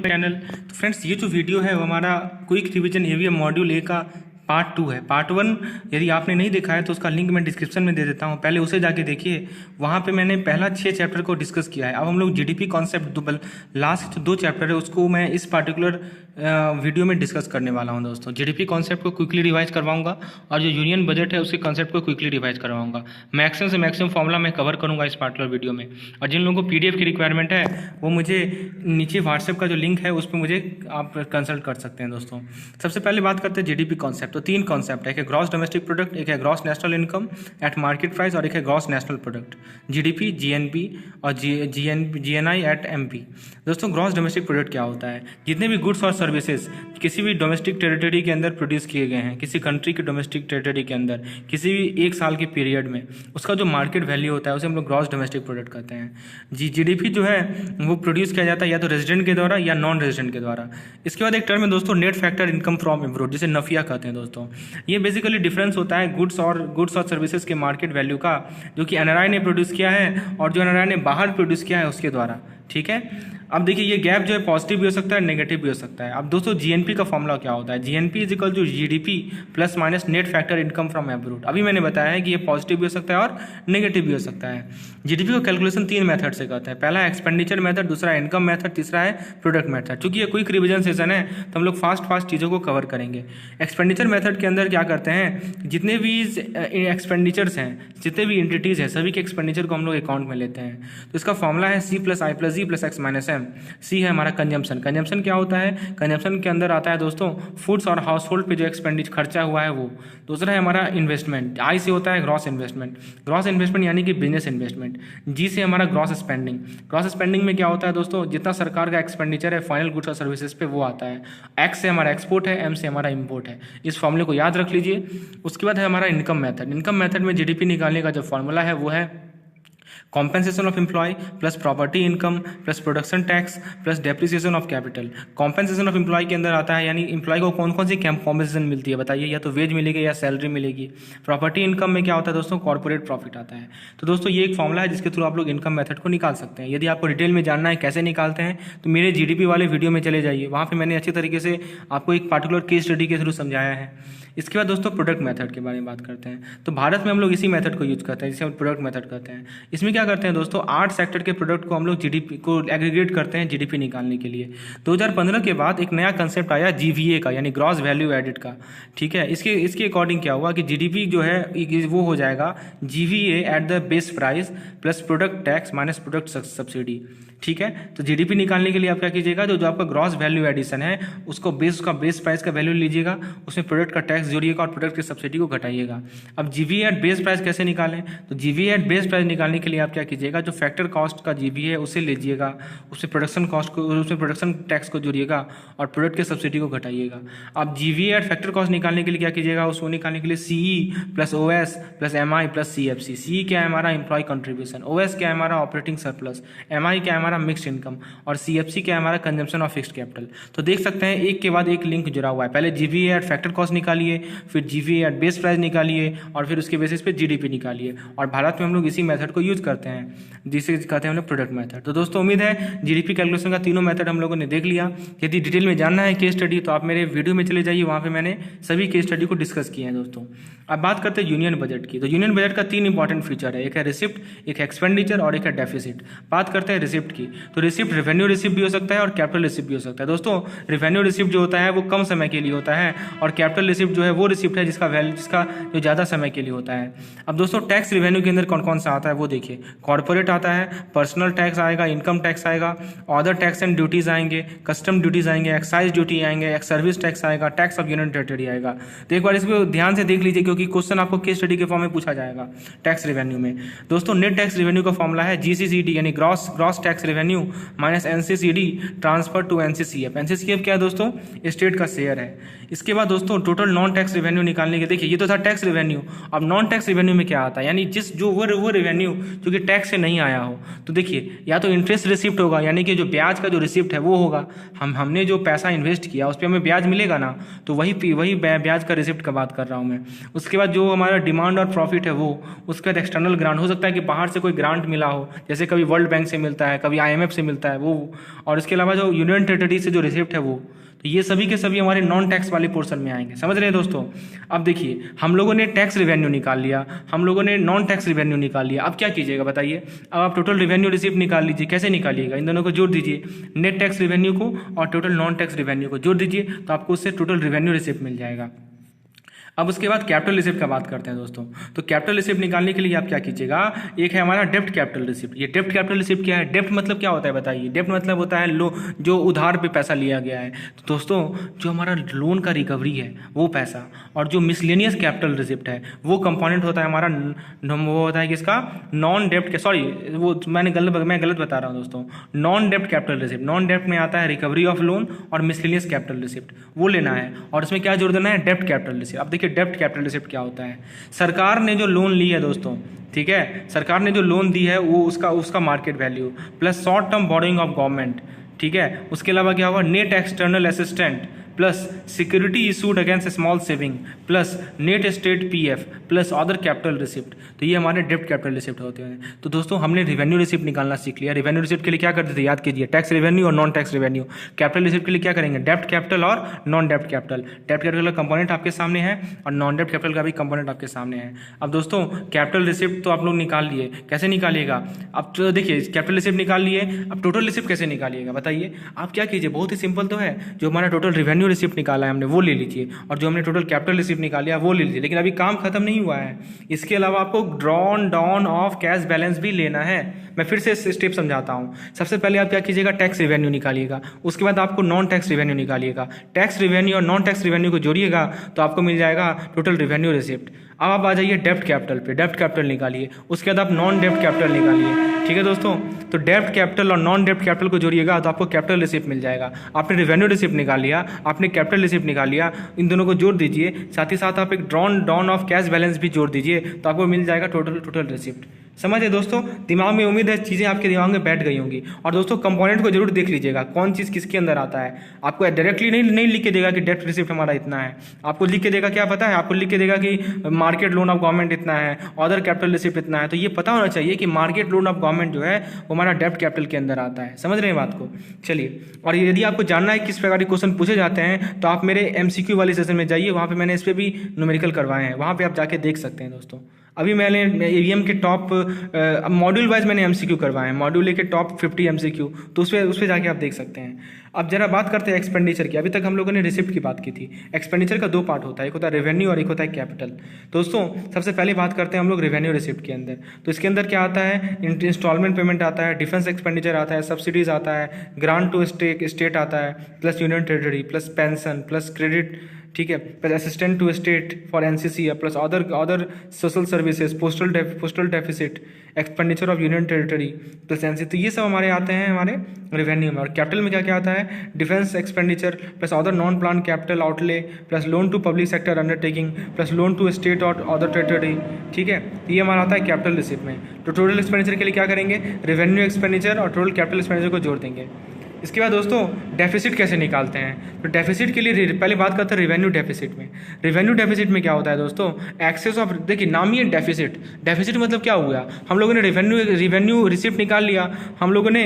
Channel. तो friends, ये जो वीडियो है वो हमारा quick revision EVM module A का पार्ट 2 है। पार्ट 1 यदि आपने नहीं देखा है तो उसका लिंक मैं डिस्क्रिप्शन में दे देता हूँ, पहले उसे जाके देखिए। वहाँ पे मैंने पहला 6 चैप्टर को डिस्कस किया है। अब हम लोग जीडीपी कॉन्सेप्ट लास्ट 2 चैप्टर है उसको मैं इस पार्टिकुलर वीडियो में डिस्कस करने वाला हूँ दोस्तों। जीडीपी कॉन्सेप्ट को क्विकली रिवाइज करवाऊंगा और जो यूनियन बजट है उसके कॉन्सेप्ट को क्विकली रिवाइज करवाऊंगा। मैक्सिमम से मैक्सिमम फॉर्मूला मैं कवर करूँगा इस पार्टिकुलर वीडियो में। और जिन लोगों को पीडीएफ की रिक्वायरमेंट है वो मुझे नीचे व्हाट्सएप का जो लिंक है उस पर मुझे आप कंसल्ट कर सकते हैं दोस्तों। सबसे पहले बात करते हैं जीडीपी कॉन्सेप्ट। तो 3 कॉन्सेप्ट है, एक है ग्रॉस डोमेस्टिक प्रोडक्ट, एक है gross national income eight market price और एक है gross national product. GDP, GNP और जीएनआई एट एमपी। दोस्तों, ग्रॉस डोमेस्टिक प्रोडक्ट क्या होता है? जितने भी गुड्स और सर्विसेज किसी भी डोमेस्टिक टेरिटरी के अंदर प्रोड्यूस किए गए हैं, किसी कंट्री के डोमेस्टिक टेरिटरी के अंदर किसी भी एक साल के पीरियड में, उसका जो मार्केट वैल्यू होता है उसे हम लोग ग्रॉस डोमेस्टिक प्रोडक्ट कहते हैं। जीडीपी जो है वो प्रोड्यूस किया जाता है या तो रेजिडेंट के द्वारा या नॉन रेजिडेंट के द्वारा। इसके बाद एक टर्म है दोस्तों, net factor income from abroad, जिसे नफिया कहते हैं दोस्तों। ये बेसिकली डिफरेंस होता है गुड्स और सर्विसेज के मार्केट वैल्यू का, जो कि एनआरआई ने प्रोड्यूस किया है और जो एनआरआई ने बाहर प्रोड्यूस किया है उसके द्वारा। ठीक है, अब देखिए ये गैप जो है पॉजिटिव भी हो सकता है, नेगेटिव भी हो सकता है। अब दोस्तों जीएनपी का फॉर्मूला क्या होता है? GNP is equal to GDP plus minus net factor income from abroad. अभी मैंने बताया है कि ये पॉजिटिव भी हो सकता है और नेगेटिव भी हो सकता है। जीडीपी को कैलकुलेशन 3 मेथड से करते हैं। पहला एक्सपेंडिचर मेथड, दूसरा इनकम मेथड, तीसरा है प्रोडक्ट मेथड। चूंकि ये क्विक रिविजन सेशन है तो हम लोग फास्ट चीज़ों को कवर करेंगे। एक्सपेंडिचर मेथड के अंदर क्या करते हैं, जितने भी एक्सपेंडिचर्स हैं, जितने भी एंटिटीज़ हैं, सभी के एक्सपेंडिचर को हम लोग अकाउंट में लेते हैं। तो इसका फॉर्मूला है सी प्लस आई प्लस जी प्लस एक्स माइनस एम। सी है हमारा कंजम्पशन। कंजम्पशन क्या होता है? कंजम्पशन के अंदर आता है दोस्तों फूड्स और हाउस होल्ड पे जो एक्सपेंडिचर खर्चा हुआ है वो। दूसरा है हमारा इन्वेस्टमेंट। आई से होता है ग्रॉस इन्वेस्टमेंट। ग्रॉस इन्वेस्टमेंट यानी कि बिजनेस इन्वेस्टमेंट। जी से हमारा ग्रॉस स्पेंडिंग। ग्रॉस स्पेंडिंग में क्या होता है दोस्तों, जितना सरकार का एक्सपेंडिचर है फाइनल गुड्स और सर्विसेज पे वो आता है। एक्स से हमारा एक्सपोर्ट है, एम से हमारा इम्पोर्ट है। इस फॉर्मूले को याद रख लीजिए। उसके बाद है हमारा इनकम मेथड। इनकम मेथड में जीडीपी निकालने का जो फॉर्मूला है वो है compensation of employ plus property income plus production tax plus depreciation of capital. Compensation of employ के अंदर आता है यानी एम्प्लॉय को कौन कौन सी कॉम्पेंसेशन मिलती है बताइए, या तो वेज मिलेगी या सैलरी मिलेगी। प्रॉपर्टी इनकम में क्या होता है दोस्तों, कॉर्पोरेट प्रॉफिट आता है। तो दोस्तों ये एक फॉर्मूला है जिसके थ्रू आप लोग इनकम मेथड को निकाल सकते हैं। यदि आपको डिटेल में जानना है कैसे निकालते हैं तो मेरे जीडीपी वाले वीडियो में चले जाइए, वहाँ पर मैंने अच्छी तरीके से आपको एक पार्टिकुलर केस स्टडी के थ्रू समझाया है। इसके बाद दोस्तों प्रोडक्ट मेथड के बारे में बात करते हैं। तो भारत में हम लोग इसी मेथड को यूज करते हैं जिसे हम प्रोडक्ट मेथड कहते हैं। इसमें क्या करते हैं दोस्तों, 8 सेक्टर के प्रोडक्ट को हम लोग जीडीपी को एग्रीगेट करते हैं जीडीपी निकालने के लिए। 2015 के बाद एक नया कंसेप्ट आया जीवीए का, यानी ग्रॉस वैल्यू एडेड का। ठीक है, इसके अकॉर्डिंग क्या हुआ कि जीडीपी जो है वो हो जाएगा GVA at the base price plus product tax minus product subsidy. ठीक है, तो जीडीपी निकालने के लिए आप क्या कीजिएगा, जो आपका ग्रॉस वैल्यू एडिशन है उसको उसका बेस प्राइस का वैल्यू लीजिएगा, उसमें प्रोडक्ट का टैक्स जोड़िएगा और प्रोडक्ट की सब्सिडी को घटाइएगा। अब जीवी एट बेस प्राइस कैसे निकालें, तो जीवी एट बेस प्राइस निकालने के लिए आप क्या कीजिएगा, जो फैक्टर कॉस्ट का जीवी है उसे लीजिएगा, उसमें प्रोडक्शन कॉस्ट को, उसमें प्रोडक्शन टैक्स को जोड़िएगा और प्रोडक्ट की सब्सिडी को घटाइएगा। अब जीवी एट फैक्टर कॉस्ट निकालने के लिए क्या कीजिएगा, उसको निकालने के लिए CE plus OS plus MI plus CFC. C क्या है हमारा एम्प्लॉय कंट्रीब्यूशन, ओएस क्या है हमारा ऑपरेटिंग सरप्लस, एमआई क्या है हमारा मिक्स्ड इनकम और सीएफसी क्या है हमारा कंजम्पशन ऑफ फिक्स्ड कैपिटल। तो देख सकते हैं एक के बाद एक लिंक जुड़ा हुआ है। पहले जीवी एट फैक्टर कॉस्ट निकालिए, फिर जीवी एट बेस प्राइस निकालिए और फिर उसके बेसिस पे जीडीपी निकालिए। और भारत में हम लोग इसी मेथड को यूज करते हैं जिसे कहते हैं हम लोग प्रोडक्ट मेथड। तो दोस्तों उम्मीद है जीडीपी कैलकुलेशन का तीनों मेथड हम लोगों ने देख लिया। यदि डिटेल में जानना है केस स्टडी तो आप मेरे वीडियो में चले जाइए, वहाँ पे मैंने सभी केस स्टडी को डिस्कस किए हैं दोस्तों। अब बात करते हैं यूनियन बजट की। तो यूनियन बजट का 3 इंपॉर्टेंट फीचर है, एक है रिसिप्ट, एक है एक्सपेंडिचर और एक है डेफिसिट। बात करते हैं रिसिप्ट की। तो रिसिप्ट रेवेन्यू रिसिप्ट भी हो सकता है और कैपिटल रिसिप्ट भी हो सकता है। दोस्तों रेवेन्यू रिसिप्ट जो होता है वो कम समय के लिए होता है और कैपिटल रिसिप्ट जो है वो रिसिप्ट है जिसका जो ज़्यादा समय के लिए होता है। अब दोस्तों टैक्स रेवेन्यू के अंदर कौन कौन सा आता है वो देखिए। कॉर्पोरेट आता है, पर्सनल टैक्स आएगा, इनकम टैक्स आएगा, अदर टैक्स एंड ड्यूटीज आएंगे, कस्टम ड्यूटीज आएंगे, एक्साइज ड्यूटी आएंगे, सर्विस टैक्स आएगा, टैक्स ऑफ यूनियन टेरिटरी आएगा। तो एक बार इसको ध्यान से देख लीजिए क्योंकि क्वेश्चन आपको केस स्टडी के फॉर्म में पूछा जाएगा टैक्स रेवेन्यू में। दोस्तों नेट टैक्स रेवेन्यू का फॉर्मूला है जीसीसीडी यानी gross tax revenue minus NCCD transfer to NCCF. NCCF क्या है दोस्तों, स्टेट का शेयर है। इसके बाद दोस्तों टोटल नॉन टैक्स रेवेन्यू निकालने के, देखिए ये तो था टैक्स रेवेन्यू। अब नॉन टैक्स रेवेन्यू में क्या आता है, यानी वो रेवेन्यू जो कि टैक्स से नहीं आया हो। तो देखिए या तो इंटरेस्ट रिसिप्ट होगा यानी कि जो ब्याज का जो रिसिप्ट है वो होगा, हमने जो पैसा इन्वेस्ट किया उस पर हमें ब्याज मिलेगा ना, तो वही ब्याज का रिसिप्ट का बात कर रहा हूँ मैं। उसके बाद जो हमारा डिमांड और प्रॉफिट है वो, उसके बाद एक्सटर्नल ग्रांट हो सकता है कि बाहर से कोई ग्रांट मिला हो, जैसे कभी वर्ल्ड बैंक से मिलता है, कभी IMF से मिलता है वो, और इसके अलावा जो यूनियन टेरिटरी से जो रिसिप्ट है वो, तो ये सभी के सभी हमारे नॉन टैक्स वाले पोर्शन में आएंगे। समझ रहे हैं दोस्तों। अब देखिए हम लोगों ने टैक्स रिवेन्यू निकाल लिया, हम लोगों ने नॉन टैक्स रिवेन्यू निकाल लिया। अब क्या कीजिएगा बताइए। अब आप टोटल रिवेन्यू रिसिप्ट निकाल लीजिए। कैसे निकालिएगा, इन दोनों को जोड़ दीजिए, नेट टैक्स रिवेन्यू को और टोटल नॉन टैक्स रिवेन्यू को जोड़ दीजिए, तो आपको उससे टोटल रिवेन्यू रिसिप्ट मिल जाएगा। अब उसके बाद कैपिटल रिसिप्ट का बात करते हैं दोस्तों। तो कैपिटल रिसिप्ट निकालने के लिए आप क्या कीजिएगा, एक है हमारा डेप्ट कैपिटल रिसिप्ट। ये डेप्ट कैपिटल रिसिप्ट क्या है, डेप्ट मतलब क्या होता है बताइए। डेप्ट मतलब होता है जो उधार पे पैसा लिया गया है। तो दोस्तों जो हमारा लोन का रिकवरी है वो पैसा, और जो मिसलेनियस कैपिटल रिसिप्ट है वो कंपोनेंट होता है हमारा, वो होता है किसका, नॉन डेप्ट, सॉरी वो मैं गलत बता रहा हूँ दोस्तों। नॉन डेप्ट कैपिटल रिसिप्ट, नॉन डेप्ट में आता है रिकवरी ऑफ लोन और मिसलेनियस कैपिटल रिसिप्ट, वो लेना है। और इसमें क्या जोड़ देना है, डेप्ट कैपिटल रिसिप्ट। अब देखिए डेप्ट कैपिटल रिसिप्ट क्या होता है। सरकार ने जो लोन ली है दोस्तों, ठीक है, सरकार ने जो लोन दी है वो उसका market value plus short term borrowing of government, ठीक है। उसके अलावा क्या होगा, net external assistant plus security issued against small saving plus net state PF plus other capital receipt. तो ये हमारे डेप्ट कैपिटल रिसिप्ट होते हैं। तो दोस्तों हमने रिवेन्यू रिसिप्ट निकालना सीख लिया। रिवेन्यू रिसिप्ट के लिए क्या करते थे, याद कीजिए, टैक्स रिवेन्यू और non tax revenue. Capital receipt के लिए क्या करेंगे, डेप्ट कैपिटल और नॉन डेप्ट कैपिटल। डेप्ट कैपिटल का कंपोनेंट आपके सामने है और नॉन डेप्ट कैपिटल का भी कंपोनेंट आपके सामने है। अब दोस्तों कैपिटल रिसिप्ट तो आप लोग निकाल लिए, कैसे निकालिएगा। अब तो देखिए कैपिटल रिसिप्ट निकाल लिए, अब टोटल रिसिप्ट कैसे निकालिएगा बताइए। आप क्या कीजिए, बहुत ही सिंपल तो है। जो हमारा टोटल रिवेन्यू रिसिप्ट निकाला है हमने वो ले लीजिए, और जो हमने टोटल कैपिटल रिसिप्ट निकाला है वो ले लीजिए। लेकिन अभी काम खत्म नहीं हुआ है, इसके अलावा आपको drawn down of cash balance भी लेना है। मैं फिर से स्टेप समझाता हूँ। सबसे पहले आप क्या कीजिएगा, टैक्स रिवेन्यू निकालिएगा, उसके बाद आपको नॉन टैक्स रिवेन्यू निकालिएगा। टैक्स रिवेन्यू और नॉन टैक्स रिवेन्यू को जोड़िएगा तो आपको मिल जाएगा टोटल रिवेन्यू रिसिप्ट। अब आप आ जाइए डेप्ट कैपिटल पे, डेप्ट कैपिटल निकालिए, उसके बाद आप नॉन डेप्ट कैपिटल निकालिए। ठीक है दोस्तों, तो डेप्ट कैपिटल और नॉन डेप्ट कैपिटल को जोड़िएगा तो आपको कैपिटल रिसिप्ट मिल जाएगा। आपने रिवेन्यू रिसिप्ट निकाल लिया, आपने कैपिटल रिसिप्ट निकाल लिया, इन दोनों को जोड़ दीजिए, साथ ही साथ आप एक drawn down of cash balance भी जोड़ दीजिए तो आपको मिल जाएगा टोटल रिसिप्ट। समझे दोस्तों, दिमाग में उम्मीद है चीज़ें आपके दिमाग में बैठ गई होंगी। और दोस्तों कंपोनेंट को जरूर देख लीजिएगा कौन चीज़ किसके अंदर आता है। आपको डायरेक्टली नहीं लिख के देगा कि डेप्ट रिसिप्ट हमारा इतना है, आपको लिख के देगा क्या पता है, आपको लिख के देगा कि मार्केट लोन ऑफ गवर्नमेंट इतना है, अदर कैपिटल रिसिप्ट इतना है। तो ये पता होना चाहिए कि मार्केट लोन ऑफ गवर्नमेंट जो है वो हमारा डेप्ट कैपिटल के अंदर आता है। समझ रहे हैं बात को। चलिए, और यदि आपको जानना है किस प्रकार के क्वेश्चन पूछे जाते हैं तो आप मेरे MCQ वाले सेशन में जाइए, वहाँ पे मैंने इस पर भी न्यूमेरिकल करवाए हैं, वहाँ पे आप जाके देख सकते हैं दोस्तों। अभी मैंने EVM के टॉप मॉड्यूल वाइज मैंने MCQ करवाए हैं, मॉड्यूल ए के टॉप 50 MCQ, तो उस पर जाके आप देख सकते हैं। अब जरा बात करते हैं एक्सपेंडिचर की। अभी तक हम लोगों ने रिसिप्ट की बात की थी। एक्सपेंडिचर का 2 पार्ट होता है, एक होता है रेवेन्यू और एक होता है कैपिटल। दोस्तों सबसे पहले बात करते हैं हम लोग रेवेन्यू रिसिप्ट के अंदर। तो इसके अंदर क्या आता है, इंस्टॉलमेंट पेमेंट आता है, डिफेंस एक्सपेंडिचर आता है, सब्सिडीज आता है, ग्रांट टू स्टेट आता है, plus union territory, plus pension, plus credit, ठीक है, plus assistant to state for NCC, plus other social services, postal deficit, expenditure of union territory plus NCC। तो ये सब हमारे आते हैं हमारे रेवेन्यू में। और कैपिटल में क्या क्या आता है, defence expenditure plus other non plan capital outlay plus loan to public sector undertaking plus loan to state और अदर टेरिटरी। ठीक है, तो ये हमारा आता है कैपिटल रिसिप्ट में। तो टोटल एक्सपेंडिचर के लिए क्या करेंगे, रेवेन्यू एक्सपेंडिचर और टोटल कैपिटल एक्सपेंडिचर को जोड़ देंगे। इसके बाद दोस्तों डेफिसिट कैसे निकालते हैं। तो डेफिसिट के लिए पहले बात करते हैं रेवेन्यू डेफिसिट में। रेवेन्यू डेफिसिट में क्या होता है दोस्तों, एक्सेस ऑफ, देखिए नाम ही है डेफिसिट। डेफिसिट मतलब क्या हुआ, हम लोगों ने रेवेन्यू रिसिप्ट निकाल लिया, हम लोगों ने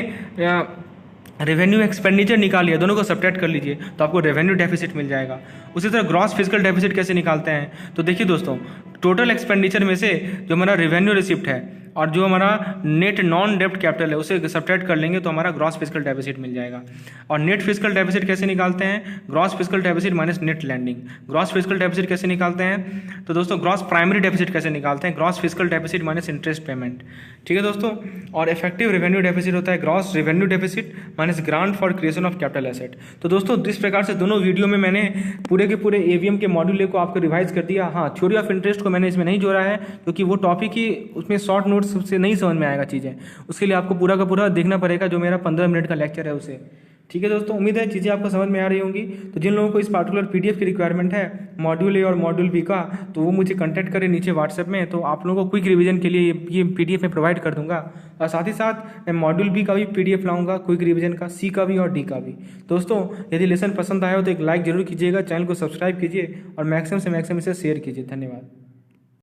रेवेन्यू एक्सपेंडिचर निकाल लिया, दोनों को सब्ट्रैक्ट कर लीजिए तो आपको रेवेन्यू डेफिसिट मिल जाएगा। उसी तरह ग्रॉस फिजिकल डेफिसिट कैसे निकालते हैं, तो देखिए दोस्तों टोटल एक्सपेंडिचर में से जो हमारा रेवेन्यू रिसिप्ट है और जो हमारा नेट नॉन डेप्ट कैपिटल है उसे सब्ट्रैक्ट कर लेंगे तो हमारा ग्रॉस फिजिकल डेफिसिट मिल जाएगा। और नेट फिजिकल डेफिसिट कैसे निकालते हैं, gross fiscal deficit minus net lending. Gross fiscal deficit कैसे निकालते हैं, तो दोस्तों ग्रॉस प्राइमरी डेफिसिट कैसे निकालते हैं, gross fiscal deficit minus interest payment. ठीक है दोस्तों, और इफेक्टिव रेवेन्यू डेफिसिट होता है gross revenue deficit minus grant for creation of capital asset. तो दोस्तों इस प्रकार से दोनों वीडियो में मैंने पूरे के पूरे EVM के मॉड्यूल को आपको रिवाइज कर दिया। हाँ, थ्योरी ऑफ इंटरेस्ट को मैंने इसमें नहीं जोड़ा है क्योंकि वो टॉपिक ही उसमें शॉर्ट नोट्स से नहीं समझ में आएगा चीज़ें, उसके लिए आपको पूरा का पूरा देखना पड़ेगा जो मेरा 15 मिनट का लेक्चर है उसे। ठीक है दोस्तों, उम्मीद है चीज़ें आपको समझ में आ रही होंगी। तो जिन लोगों को इस पार्टिकुलर PDF की रिक्वायरमेंट है मॉड्यूल ए और मॉड्यूल बी का, तो वो मुझे कांटेक्ट करें नीचे व्हाट्सएप में, तो आप लोगों को क्विक रिवीजन के लिए ये PDF में प्रोवाइड कर दूंगा। और साथ ही साथ मैं मॉड्यूल बी का भी PDF लाऊंगा, क्विक रिवीजन का, C का भी और D का भी। दोस्तों यदि लेसन पसंद आया हो तो एक लाइक जरूर कीजिएगा, चैनल को सब्सक्राइब कीजिए और मैक्सिमम से मैक्सिमम इसे शेयर कीजिए। धन्यवाद।